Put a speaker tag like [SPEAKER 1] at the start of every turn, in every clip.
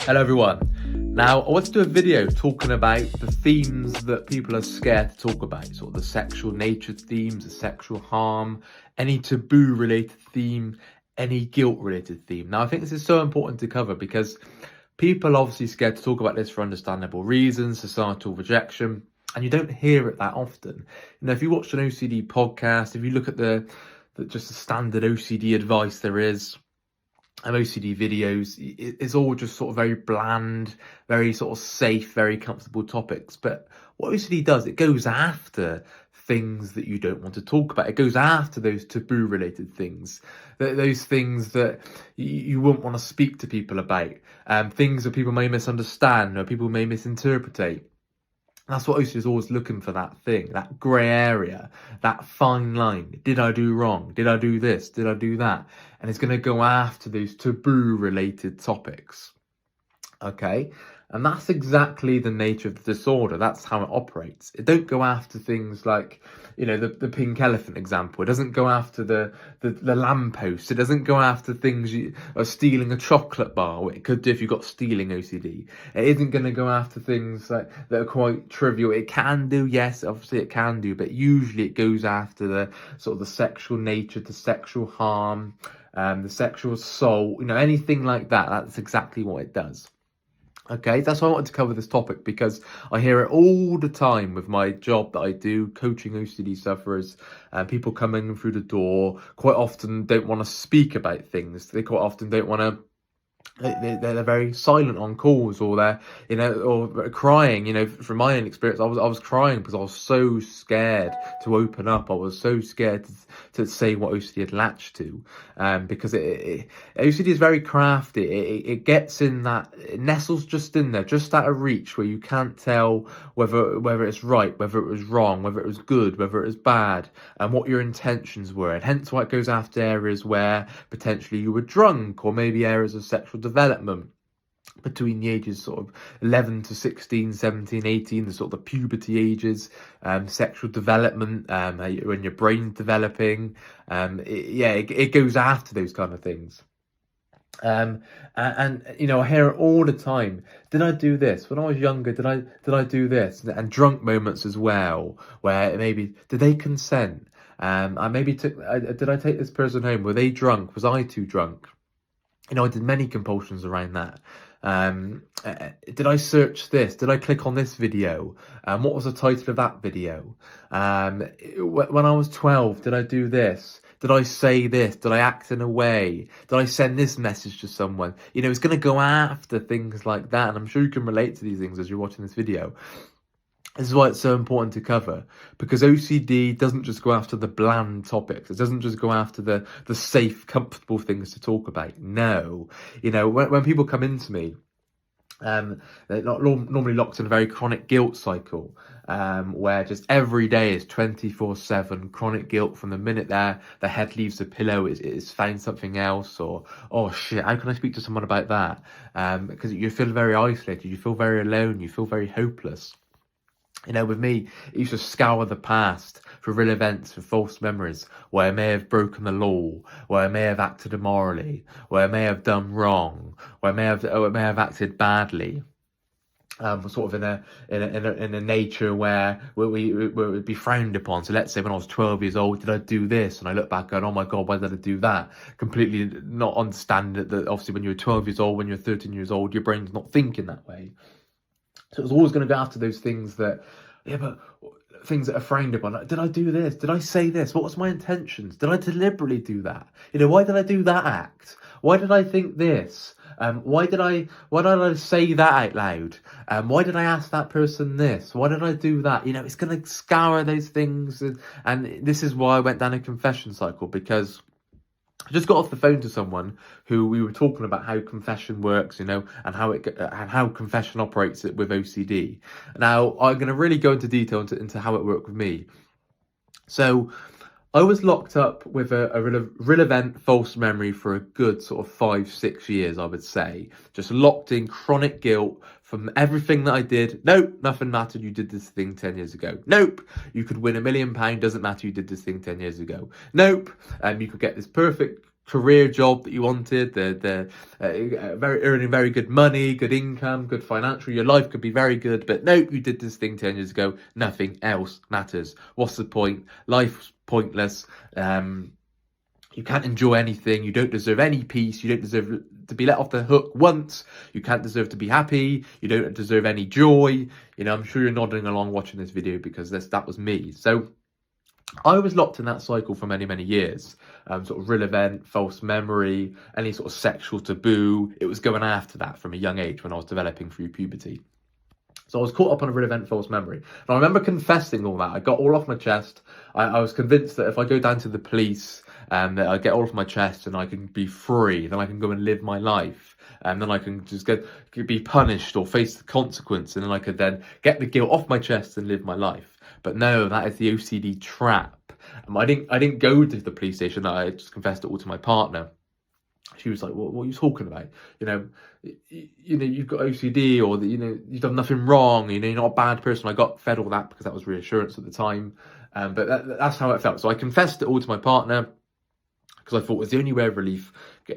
[SPEAKER 1] Hello everyone. Now I want to do a video talking about the themes that people are scared to talk about, sort of the sexual nature themes, the sexual harm, any taboo related theme, any guilt related theme. Now I think this is so important to cover because people are obviously scared to talk about this for understandable reasons, societal rejection, and you don't hear it that often. If you watch an OCD podcast, if you look at just the standard OCD advice there is, and OCD videos, it's all just sort of very bland, very sort of safe, very comfortable topics. But what OCD does, it goes after things that you don't want to talk about. It goes after those taboo related things, those things that you wouldn't want to speak to people about, things that people may misunderstand or people may misinterpret. That's what OCD is always looking for, that thing, that grey area, that fine line. Did I do wrong? Did I do this? Did I do that? And it's going to go after those taboo related topics. Okay? And that's exactly the nature of the disorder. That's how it operates. It don't go after things like, the pink elephant example. It doesn't go after the lamppost. It doesn't go after things or stealing a chocolate bar, what it could do if you've got stealing OCD. It isn't going to go after things like that are quite trivial. It can do, yes, obviously it can do, but usually it goes after the sort of the sexual nature, the sexual harm, the sexual assault, anything like that. That's exactly what it does. Okay, that's why I wanted to cover this topic, because I hear it all the time with my job that I do, coaching OCD sufferers, and people coming through the door quite often don't want to speak about things. They quite often don't want to. They're very silent on calls, or or crying. From my own experience, I was crying because I was so scared to open up. I was so scared to say what OCD had latched to, because OCD is very crafty. It gets in that, it nestles just in there, just out of reach, where you can't tell whether it's right, whether it was wrong, whether it was good, whether it was bad, and what your intentions were. And hence why it goes after areas where potentially you were drunk, or maybe areas of sexual development between the ages sort of 11 to 16, 17, 18, the sort of the puberty ages, sexual development, when your brain's developing. It goes after those kind of things. And I hear it all the time. Did I do this when I was younger? Did I do this? And drunk moments as well, where maybe did they consent? I maybe did I take this person home? Were they drunk? Was I too drunk? I did many compulsions around that. Did I search this? Did I click on this video? What was the title of that video? When I was 12, did I do this? Did I say this? Did I act in a way? Did I send this message to someone? It's going to go after things like that. And I'm sure you can relate to these things as you're watching this video. This is why it's so important to cover, because OCD doesn't just go after the bland topics. It doesn't just go after the safe, comfortable things to talk about. No, when people come into me, they're not normally locked in a very chronic guilt cycle, where just every day is 24/7 chronic guilt. From the minute their head leaves the pillow, it's found something else, or, oh shit, how can I speak to someone about that? Because you feel very isolated, you feel very alone, you feel very hopeless. With me, it used to scour the past for real events, for false memories, where I may have broken the law, where I may have acted immorally, where I may have done wrong, where I may have acted badly. Sort of in a nature where it would be frowned upon. So let's say when I was 12 years old, did I do this? And I look back going, oh my God, why did I do that? Completely not understanding that obviously when you're 12 years old, when you're 13 years old, your brain's not thinking that way. So it was always going to go after those things that are frowned upon. Like, did I do this? Did I say this? What was my intentions? Did I deliberately do that? Why did I do that act? Why did I think this? Why did I say that out loud? Why did I ask that person this? Why did I do that? It's going to scour those things. And this is why I went down a confession cycle, because I just got off the phone to someone who we were talking about how confession works, and how confession operates with OCD. Now, I'm going to really go into detail into how it worked with me. So I was locked up with a real event false memory for a good sort of 5-6 years, I would say. Just locked in chronic guilt from everything that I did. Nope, nothing mattered. You did this thing 10 years ago. Nope, you could win £1 million. Doesn't matter. You did this thing 10 years ago. Nope, you could get this perfect career job that you wanted, earning very good money, good income, good financial. Your life could be very good, but no, you did this thing 10 years ago. Nothing else matters. What's the point? Life's pointless. You can't enjoy anything. You don't deserve any peace. You don't deserve to be let off the hook once. You can't deserve to be happy. You don't deserve any joy. You know, I'm sure you're nodding along watching this video because that was me. So I was locked in that cycle for many, many years. Sort of real event, false memory, any sort of sexual taboo. It was going after that from a young age when I was developing through puberty. So I was caught up on a real event, false memory. And I remember confessing all that. I got all off my chest. I was convinced that if I go down to the police, that I get all off my chest and I can be free, then I can go and live my life. And then I can just be punished or face the consequence. And then I could then get the guilt off my chest and live my life. But no, that is the OCD trap. I didn't go to the police station. I just confessed it all to my partner. She was like, what are you talking about? You know, you've got OCD, or you've done nothing wrong. You're not a bad person. I got fed all that because that was reassurance at the time. But that's how it felt. So I confessed it all to my partner because I thought it was the only way of relief,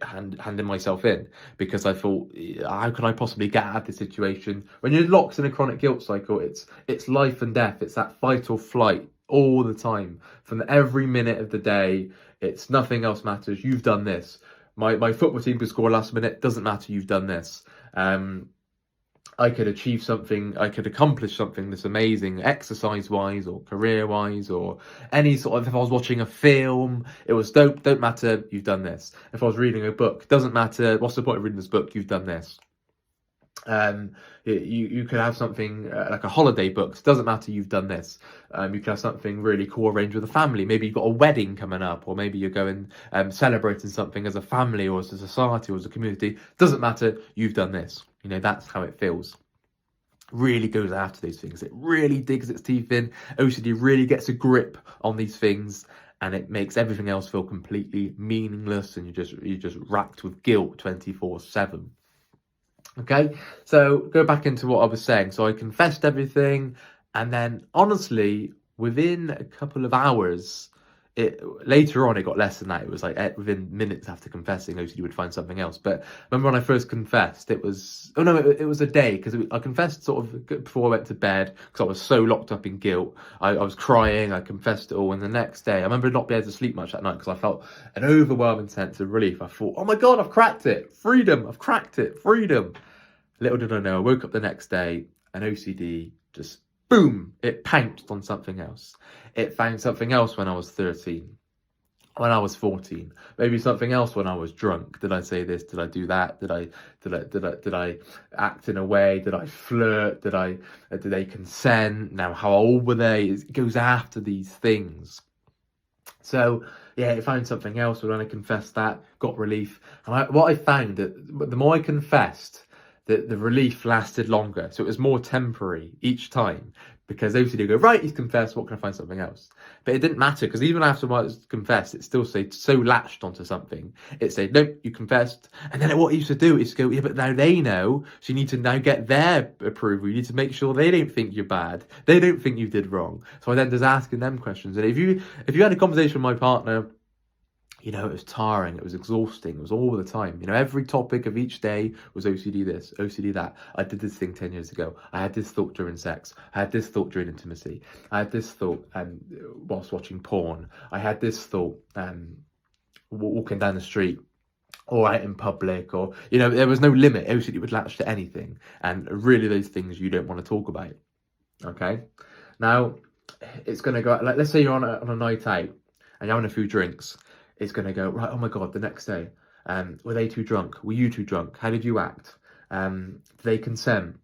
[SPEAKER 1] handing myself in, because I thought, how can I possibly get out of this situation? When you're locked in a chronic guilt cycle, it's life and death. It's that fight or flight all the time. From every minute of the day, it's nothing else matters. You've done this. My football team could score last minute. Doesn't matter. You've done this. I could achieve something. I could accomplish something that's amazing, exercise-wise or career-wise, or any sort of. If I was watching a film, it was don't matter. You've done this. If I was reading a book, doesn't matter. What's the point of reading this book? You've done this. You could have something like a holiday book. Doesn't matter. You've done this. You could have something really cool arranged with a family. Maybe you've got a wedding coming up, or maybe you're going celebrating something as a family or as a society or as a community. Doesn't matter. You've done this. You know, that's how it feels. Really goes after those things. It really digs its teeth in. OCD really gets a grip on these things, and it makes everything else feel completely meaningless, and you're just racked with guilt 24/7. Okay, so go back into what I was saying. So I confessed everything, and then honestly, within a couple of hours, later on it got less than that. It was like within minutes after confessing, OCD would find something else. But remember when I first confessed, it was a day, because I confessed sort of before I went to bed because I was so locked up in guilt. I was crying. I confessed it all, and the next day I remember not being able to sleep much that night because I felt an overwhelming sense of relief. I thought, oh my god, I've cracked it, freedom! I've cracked it, freedom. Little did I know, I woke up the next day and OCD just boom, it pounced on something else. It found something else when I was 13, when I was 14, maybe something else when I was drunk. Did I say this? Did I do that? Did I act in a way? Did I flirt? Did they consent? Now, how old were they? It goes after these things. So yeah, it found something else when I confessed that, got relief. And what I found, that the more I confessed, the relief lasted longer. So it was more temporary each time, because OCD go, right, he's confessed, what can I find something else? But it didn't matter, because even after I was confessed, it still stayed so latched onto something. It said, nope, you confessed. And then what it used to do is go, yeah, but now they know, so you need to now get their approval. You need to make sure they don't think you're bad. They don't think you did wrong. So I then just asking them questions. And if you had a conversation with my partner, you know, it was tiring, it was exhausting, it was all the time. You know, every topic of each day was OCD this, OCD that. I did this thing 10 years ago. I had this thought during sex. I had this thought during intimacy. I had this thought whilst watching porn. I had this thought walking down the street or out in public, or, you know, there was no limit. OCD would latch to anything. And really those things you don't want to talk about. Okay? Now, it's going to go, like, let's say you're on a night out and you're having a few drinks. It's going to go, right, oh my God, the next day, were they too drunk? Were you too drunk? How did you act? Did they consent?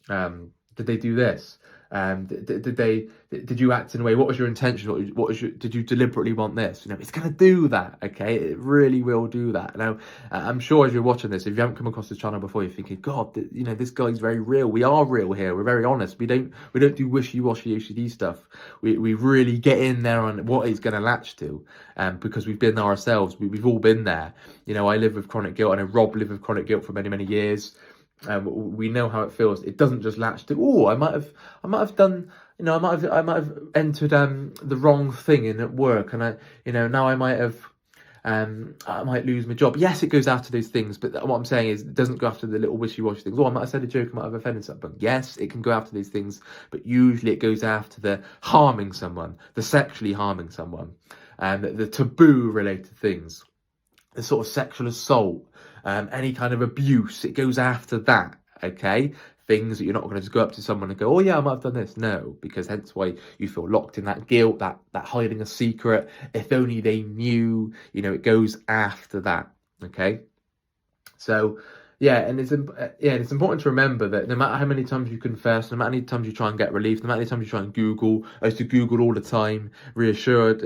[SPEAKER 1] Did they do this? Did you act in a way? What was your intention? Did you deliberately want this? You know, it's going to do that, okay? It really will do that. Now, I'm sure as you're watching this, if you haven't come across this channel before, you're thinking, God, you know, this guy's very real. We are real here. We're very honest. We don't do wishy-washy OCD stuff. We really get in there on what he's going to latch to, because we've been there ourselves. We've all been there. You know, I live with chronic guilt. I know Rob lived with chronic guilt for many, many years. We know how it feels. It doesn't just latch to, oh, I might have done, you know, I might have entered the wrong thing in at work, and now I might have I might lose my job. Yes, it goes after those things, but what I'm saying is it doesn't go after the little wishy-washy things. Oh, I might have said a joke, I might have offended someone. Yes, it can go after these things, but usually it goes after the harming someone, the sexually harming someone, and the taboo-related things, the sort of sexual assault, any kind of abuse. It goes after that, okay? Things that you're not going to just go up to someone and go, oh yeah, I might have done this. No, because hence why you feel locked in that guilt, that hiding a secret. If only they knew, it goes after that, okay? So yeah, and it's important to remember that no matter how many times you confess, no matter how many times you try and get relief, no matter how many times you try and Google, I used to Google all the time, reassured,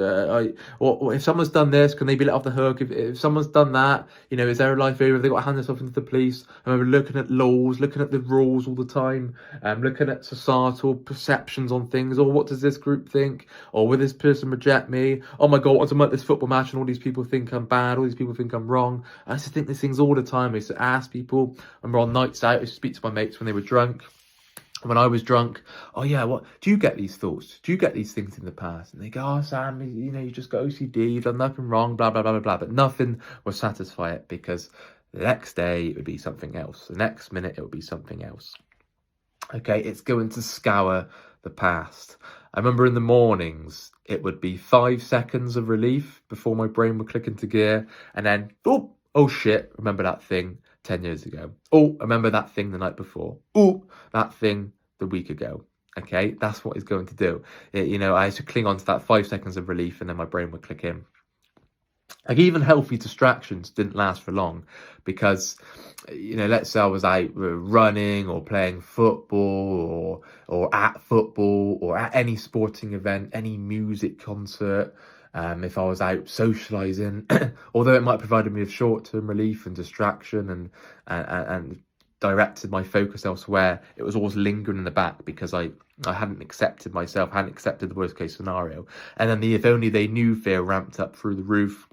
[SPEAKER 1] or if someone's done this, can they be let off the hook? If someone's done that, is their life over? Have they got to hand themselves into the police? I remember looking at laws, looking at the rules all the time, looking at societal perceptions on things. Or what does this group think? Or will this person reject me? Oh my God, I'm at this football match and all these people think I'm bad, all these people think I'm wrong. I used to think these things all the time. I used to ask people. When we're on nights out, I used to speak to my mates when they were drunk. When I was drunk, oh yeah, what do you get these thoughts? Do you get these things in the past? And they go, oh Sam, you just got OCD, you've done nothing wrong, blah blah blah blah blah. But nothing will satisfy it, because the next day it would be something else. The next minute it would be something else. Okay, it's going to scour the past. I remember in the mornings it would be 5 seconds of relief before my brain would click into gear, and then oh shit, remember that thing 10 years ago. Oh, remember that thing the night before. Oh, that thing the week ago. Okay, that's what it's going to do. I used to cling on to that 5 seconds of relief, and then my brain would click in. Like, even healthy distractions didn't last for long, because, let's say I was out running or playing football or at football or at any sporting event, any music concert. If I was out socialising, although it might provide me with short-term relief and distraction and directed my focus elsewhere, it was always lingering in the back because I hadn't accepted myself, hadn't accepted the worst-case scenario. And then the if only they knew fear ramped up through the roof.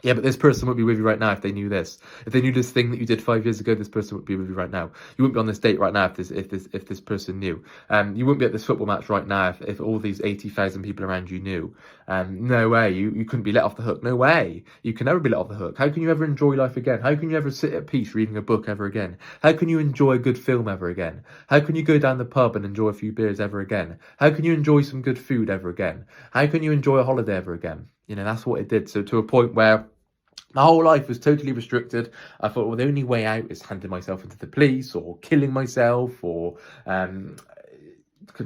[SPEAKER 1] Yeah, but this person wouldn't be with you right now if they knew this. If they knew this thing that you did 5 years ago, this person would be with you right now. You wouldn't be on this date right now if this person knew. You wouldn't be at this football match right now if all these 80,000 people around you knew. No way. You couldn't be let off the hook. No way. You can never be let off the hook. How can you ever enjoy life again? How can you ever sit at peace reading a book ever again? How can you enjoy a good film ever again? How can you go down the pub and enjoy a few beers ever again? How can you enjoy some good food ever again? How can you enjoy a holiday ever again? That's what it did. So to a point where my whole life was totally restricted. I thought, well, the only way out is handing myself into the police or killing myself or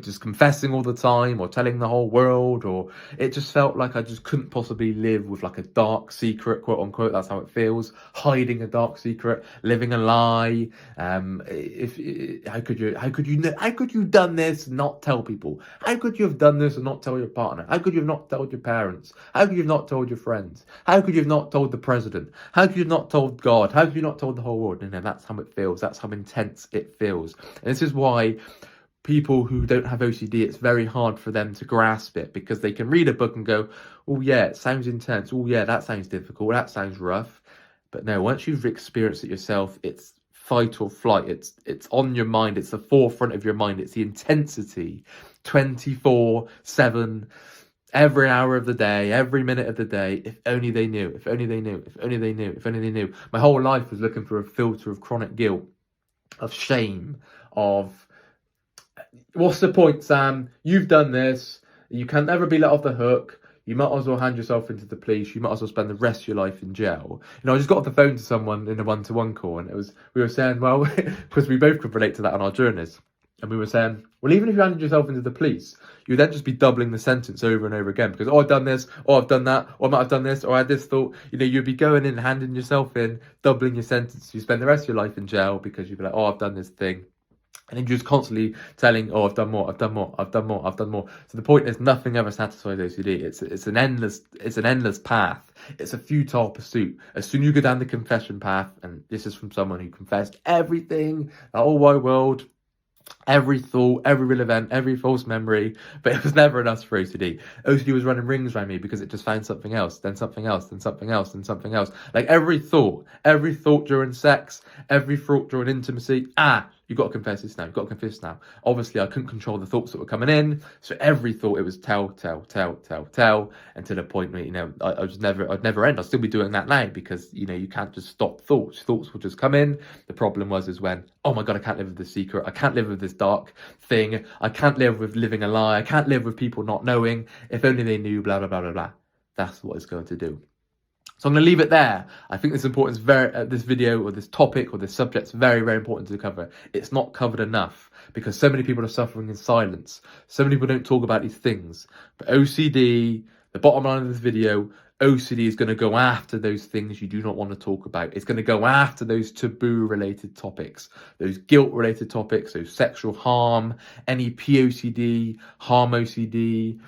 [SPEAKER 1] just confessing all the time or telling the whole world. Or it just felt like I just couldn't possibly live with like a dark secret, quote unquote. That's how it feels. Hiding a dark secret, living a lie. How could you done this and not tell people? How could you have done this and not tell your partner? How could you have not told your parents? How could you have not told your friends? How could you have not told the president? How could you have not told God? How could you not told the whole world? No, that's how it feels. That's how intense it feels. And this is why people who don't have OCD, it's very hard for them to grasp it, because they can read a book and go, oh yeah, it sounds intense. Oh yeah, that sounds difficult. That sounds rough. But no, once you've experienced it yourself, it's fight or flight. It's on your mind. It's the forefront of your mind. It's the intensity 24/7, every hour of the day, every minute of the day. If only they knew, if only they knew, if only they knew, if only they knew. My whole life was looking for a filter of chronic guilt, of shame, of what's the point, Sam? You've done this. You can never be let off the hook. You might as well hand yourself into the police. You might as well spend the rest of your life in jail. I just got off the phone to someone in a one-to-one call, and we were saying, well, because we both could relate to that on our journeys. And we were saying, well, even if you handed yourself into the police, you'd then just be doubling the sentence over and over again. Because, I've done this, I've done that, or I might have done this, or I had this thought. You'd be going in, handing yourself in, doubling your sentence. You spend the rest of your life in jail because you'd be like, I've done this thing. And then you're just constantly telling, I've done more, I've done more, I've done more, I've done more. So the point is, nothing ever satisfies OCD. It's an endless path. It's a futile pursuit. As soon as you go down the confession path, and this is from someone who confessed everything, the whole wide world, every thought, every real event, every false memory, but it was never enough for OCD. OCD was running rings around me because it just found something else, then something else, then something else, then something else. Like every thought during sex, every thought during intimacy, You've got to confess this now. You've got to confess now. Obviously, I couldn't control the thoughts that were coming in. So every thought, it was tell, and to the point where, I'd never end. I'll still be doing that now because, you can't just stop thoughts. Thoughts will just come in. The problem is when, oh my God, I can't live with this secret. I can't live with this dark thing. I can't live with living a lie. I can't live with people not knowing. If only they knew, blah, blah, blah, blah, blah. That's what it's going to do. So I'm going to leave it there. I think this importance this video or this topic or this subject is very, very important to cover. It's not covered enough because so many people are suffering in silence. So many people don't talk about these things. But OCD, the bottom line of this video, OCD is going to go after those things you do not want to talk about. It's going to go after those taboo related topics, those guilt related topics, those sexual harm, any POCD, harm OCD,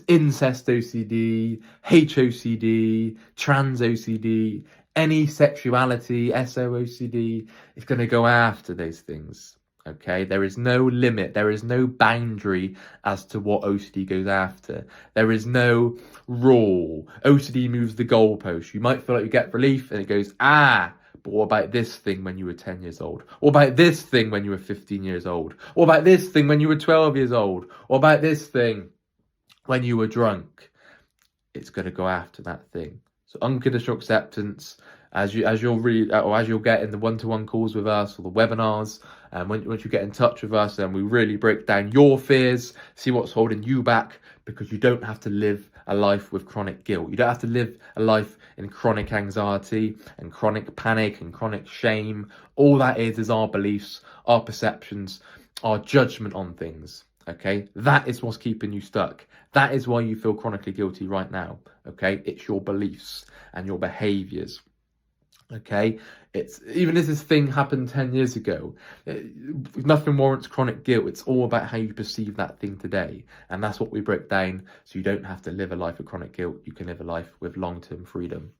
[SPEAKER 1] incest OCD, HOCD, trans OCD, any sexuality, SOOCD. It's going to go after those things. Okay, there is no limit, there is no boundary as to what OCD goes after. There is no rule. OCD moves the goalpost. You might feel like you get relief and it goes, but what about this thing when you were 10 years old? What about this thing when you were 15 years old? What about this thing when you were 12 years old? What about this thing when you were drunk? It's going to go after that thing. So unconditional acceptance, as you'll read, or as you'll get in the one-to-one calls with us or the webinars, and once you get in touch with us, and we really break down your fears, see what's holding you back, because you don't have to live a life with chronic guilt. You don't have to live a life in chronic anxiety and chronic panic and chronic shame. All that is our beliefs, our perceptions, our judgment on things. Okay, that is what's keeping you stuck. That is why you feel chronically guilty right now. Okay, it's your beliefs and your behaviors. Okay, it's even if this thing happened 10 years ago, nothing warrants chronic guilt. It's all about how you perceive that thing today, and that's what we break down. So you don't have to live a life of chronic guilt. You can live a life with long-term freedom.